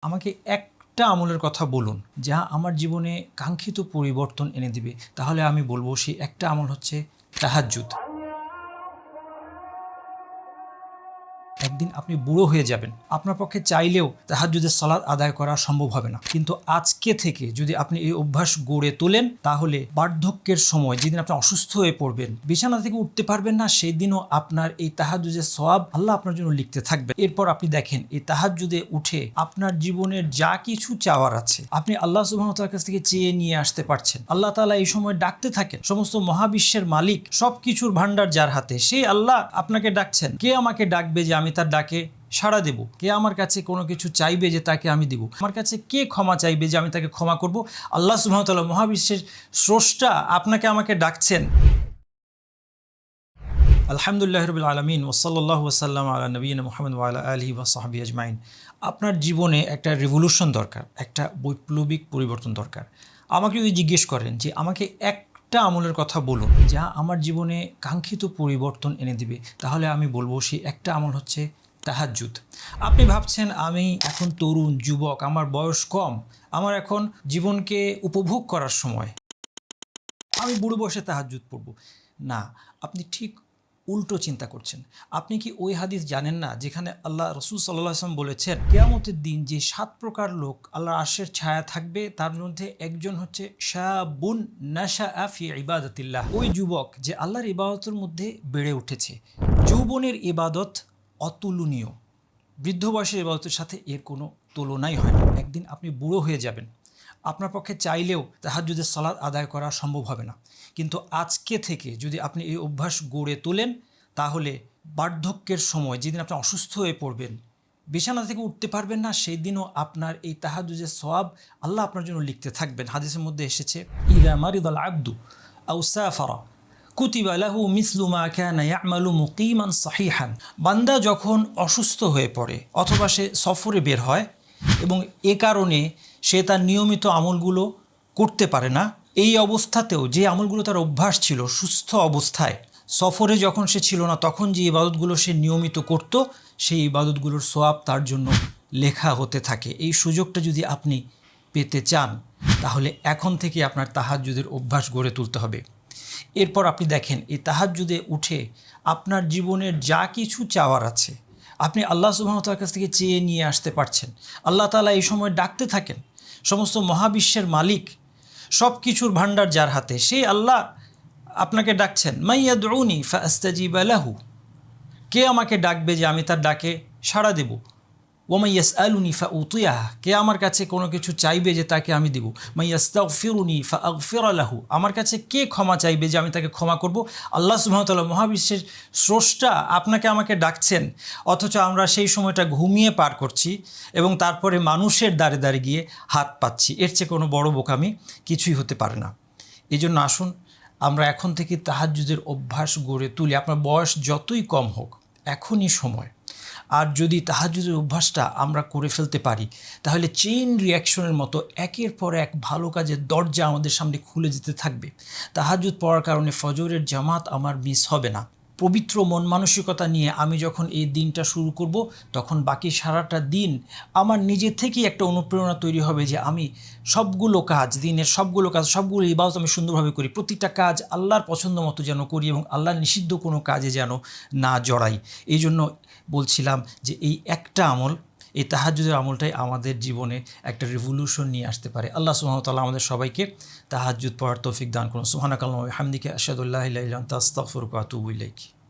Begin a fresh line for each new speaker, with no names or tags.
আমাকে একটা আমলের কথা বলুন যা আমার জীবনে কাঙ্ক্ষিত পরিবর্তন এনে দিবে, তাহলে আমি বলবো সেই একটা আমল হচ্ছে তাহাজ্জুদ। একদিন আপনি বুড়ো হয়ে যাবেন, আপনার পক্ষে চাইলেও তাহাজ্জুদের সালাত আদায় করা সম্ভব হবে না। কিন্তু আজকে থেকে যদি আপনি এই অভ্যাস গড়ে তোলেন, তাহলে বার্ধক্যের সময় যেদিন আপনি অসুস্থ হয়ে পড়বেন, বিছানা থেকে উঠতে পারবেন না, সেই দিনও আপনার এই তাহাজ্জুদের সওয়াব আল্লাহ আপনার জন্য লিখতে থাকবে। এরপর আপনি দেখেন, এই তাহাজ্জুদে উঠে আপনার জীবনের যা কিছু চাওয়ার আছে আপনি আল্লাহ সুবহানাহু ওয়া তাআলার কাছ থেকে চেয়ে নিয়ে আসতে পারছেন। আল্লাহ তাআলা এই সময় ডাকতে থাকেন। সমস্ত মহাবিশ্বের মালিক, সবকিছুর ভান্ডার যার হাতে, সেই আল্লাহ আপনাকে ডাকছেন। কে আমাকে ডাকবে যে আমি তার ডাকে সাড়া দেব? কে আমার কাছে কোনো কিছু চাইবে যে তাকে আমি দিব? আমার কাছে কে ক্ষমা চাইবে যে আমি তাকে ক্ষমা করব? আল্লাহ সুবহানাহু ওয়া তাআলা, মহাবিশ্বের স্রষ্টা, আপনাকে আমাকে ডাকছেন। আলহামদুলিল্লাহি রাব্বিল আলামিন ওয়া সাল্লাল্লাহু ওয়া সাল্লামা আলা নবিয়িনা মুহাম্মদ ওয়া আলা আলিহি ওয়া সাহবিহি আজমাইন। আপনার জীবনে একটা রিভলিউশন দরকার, একটা বৈপ্লবিক পরিবর্তন দরকার। আমাকে যদি জিজ্ঞেস করেন যে আমাকে একটা আমলের কথা বলুন যা আমার জীবনে কাঙ্ক্ষিত পরিবর্তন এনে দিবে, তাহলে আমি বলবো সেই একটা আমল হচ্ছে তাহাজ্জুদ। আপনি ভাবছেন আমি এখন তরুণ, যুবক, আমার বয়স কম, আমার এখন জীবনকে উপভোগ করার সময়, আমি বুড়ো বয়সে তাহাজ্জুদ পড়ব। না, আপনি ঠিক উল্টো চিন্তা করছেন। আপনি কি ওই হাদিস জানেন না যেখানে আল্লাহ রসুল সাল্লাল্লাহু আলাইহি ওয়াসাল্লাম বলেছেন, কিয়ামতের দিন যে 7 প্রকার লোক আল্লাহর আরশের ছায়া থাকবে, তার মধ্যে একজন হচ্ছে শাবুন নাশাআ ফি ইবাদাতিল্লাহ, ওই যুবক যে আল্লাহর ইবাদতের মধ্যে বেড়ে উঠেছে। যৌবনের ইবাদত অতুলনীয়, বৃদ্ধ বয়সের ইবাদতের সাথে এর কোনো তুলনাই হয় না। একদিন আপনি বুড়ো হয়ে যাবেন, আপনার পক্ষে চাইলেও তাহাজ্জুদের সালাত আদায় করা সম্ভব হবে না। কিন্তু আজকে থেকে যদি আপনি এই অভ্যাস গড়ে তোলেন, তাহলে বার্ধক্যের সময় যেদিন আপনি অসুস্থ হয়ে পড়বেন, বিছানা থেকে উঠতে পারবেন না, সেই দিনও আপনার এই তাহাজ্জুদের সওয়াব আল্লাহ আপনার জন্য লিখতে থাকবেন। হাদিসের মধ্যে এসেছে, ইযা মারিদাল আবদু আও সাফারা কুতিবা লাহু মিসলু মা কানা ইয়ামালু মুকিমান সহিহান। বান্দা যখন অসুস্থ হয়ে পড়ে অথবা সে সফরে বের হয় এবং এ কারণে সে তার নিয়মিত আমলগুলো করতে পারে না, এই অবস্থাতেও যে আমলগুলো তার অভ্যাস ছিল, সুস্থ অবস্থায় সফরে যখন সে ছিল না, তখন যে ইবাদতগুলো সে নিয়মিত করত, সেই ইবাদতগুলোর সওয়াব তার জন্য লেখা হতে থাকে। এই সুযোগটা যদি আপনি পেতে চান, তাহলে এখন থেকে আপনার তাহাজ্জুদের অভ্যাস গড়ে তুলতে হবে। এরপর আপনি দেখেন, এই তাহাজ্জুদে উঠে আপনার জীবনের যা কিছু চাওয়ার আছে আপনি আল্লাহ সুবহানাহু ওয়া তাআলার কাছ থেকে চেয়ে নিয়ে আসতে পারছেন। আল্লাহ তাআলা এই সময় ডাকতে থাকেন। সমস্ত মহাবিশ্বের মালিক, সব কিছুর ভান্ডার যার হাতে, সেই আল্লাহ আপনাকে ডাকছেন। মাইয়াদউনি ফাআস্তাজিবা লাহু, কে আমাকে ডাকবে যে আমি তার ডাকে সাড়া দেব? ওয়ামান ইয়াসআলুনি ফাউতিয়াহ, কে আমার কাছে কোনো কিছু চাইবে যে তাকে আমি দিব? মাইয়াস্তাগফিরুনি ফাআগফিরা লাহু, আমার কাছে কে ক্ষমা চাইবে যে আমি তাকে ক্ষমা করব? আল্লাহ সুবহানাহু ওয়া তাআলা, মহাবিশ্বের স্রষ্টা, আপনাকে আমাকে ডাকছেন। অথচ আমরা সেই সময়টা ঘুমিয়ে পার করছি এবং তারপরে মানুষের দ্বারে দ্বারে গিয়ে হাত পাচ্ছি। এর চেয়ে কোনো বড় বোকামি কিছুই হতে পারে না। এই জন্য আসুন আমরা এখন থেকে তাহাজ্জুদের অভ্যাস গড়ে তুলি। আপনার বয়স যতই কম হোক, এখনই সময়। আর যদি তাহাজ্জুদের অভ্যাসটা আমরা করে ফেলতে পারি, তাহলে চেইন রিয়াকশনের মতো একের পর এক ভালো কাজের দরজা আমাদের সামনে খুলে যেতে থাকবে। তাহাজ্জুদ পড়ার কারণে ফজরের জামাত আমার মিস হবে না। পবিত্র মন মানসিকতা নিয়ে আমি যখন এই দিনটা শুরু করব, তখন বাকি সারাটা দিন আমার নিজে থেকেই একটা অনুপ্রেরণা তৈরি হবে যে আমি সবগুলো কাজ, দিনের সবগুলো কাজ, সবগুলো ইবাদত আমি সুন্দরভাবে করি। প্রতিটা কাজ আল্লাহর পছন্দ মতো যেন করি এবং আল্লাহর নিষিদ্ধ কোনো কাজে যেন না জড়াই। এই জন্য বলছিলাম যে এই একটা আমল, এই তাহাজ্জুদের আমলটাই আমাদের জীবনে একটা রিভলিউশন নিয়ে আসতে পারে। আল্লাহ সুবহানাহু ওয়া তাআলা আমাদের সবাইকে তাহাজ্জুদ পড়ার তৌফিক দান করুন। সুবহানাকাল্লাহু ওয়া বিহামদিকা আশহাদু আল্লা ইলাহা ইল্লা আনতা আস্তাগফিরুকা ওয়া আতুবু ইলাইক।